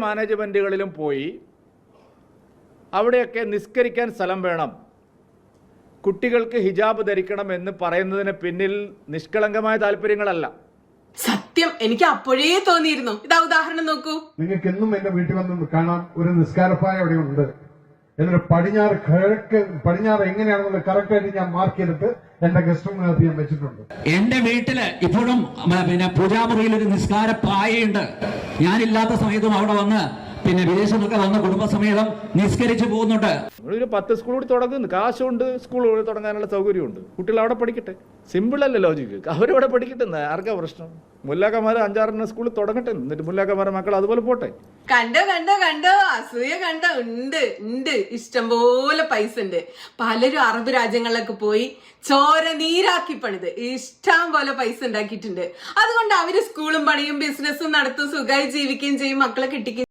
മാനേജ്മെൻറ്റുകളിലും പോയി അവിടെയൊക്കെ നിസ്കരിക്കാൻ സ്ഥലം വേണം, കുട്ടികൾക്ക് ഹിജാബ് ധരിക്കണം എന്ന് പറയുന്നതിന് പിന്നിൽ നിഷ്കളങ്കമായ താല്പര്യങ്ങളല്ല. സത്യം, എനിക്ക് അപ്പോഴേ തോന്നിയിരുന്നു. ഇതാ ഉദാഹരണം നോക്കൂ. നിങ്ങൾക്ക് എന്നും എന്റെ വീട്ടിൽ വന്ന് കാണാം, ഒരു നിസ്കാരപ്പായ അവിടെ ഉണ്ട്. എന്നിട്ട് പടിഞ്ഞാറ് എങ്ങനെയാണെന്നുള്ള കറക്റ്റായിട്ട് ഞാൻ മാർക്ക് ചെയ്തിട്ട് എന്റെ ഗസ്റ്റ് റൂമിനകത്ത് ഞാൻ വെച്ചിട്ടുണ്ട്. എന്റെ വീട്ടില് ഇപ്പോഴും പൂജാമുറിയിൽ ഒരു നിസ്കാരപ്പായുണ്ട്. ഞാനില്ലാത്ത സമയത്തും അവിടെ വന്ന് വിദേശത്തൊക്കെ വന്ന കുടുംബസമേതം നിസ്കരിച്ചു പോകുന്നുണ്ട്. ഒരു 10 സ്കൂൾ കൂടി തുടങ്ങുന്നു, കാശുണ്ട്, സ്കൂൾ തുടങ്ങാനുള്ള സൗകര്യമുണ്ട്. കുട്ടികൾ അവിടെ പഠിക്കട്ടെ. സിമ്പിളല്ലേ ലോജിക്ക്? അവരവിടെ പഠിക്കട്ടെ, ആർക്കാ പ്രശ്നം? മുല്ലാക്കന്മാർ 5-6 സ്കൂളിൽ തുടങ്ങട്ടെ, എന്നിട്ട് മുല്ലാക്കന്മാരെ മക്കൾ അതുപോലെ പോട്ടെ. കണ്ടോ അസൂയ കണ്ടോ? ഉണ്ട് ഇഷ്ടംപോലെ പൈസ ഉണ്ട്. പലരും അറബ് രാജ്യങ്ങളിലൊക്കെ പോയി ചോര നീരാക്കി പണിത് ഇഷ്ടം പോലെ പൈസ ഉണ്ടാക്കിയിട്ടുണ്ട്. അതുകൊണ്ട് അവര് സ്കൂളും പണിയും ബിസിനസ്സും നടത്തും, സുഖമായി ജീവിക്കുകയും ചെയ്യും, മക്കളെ കിട്ടിക്കുകയും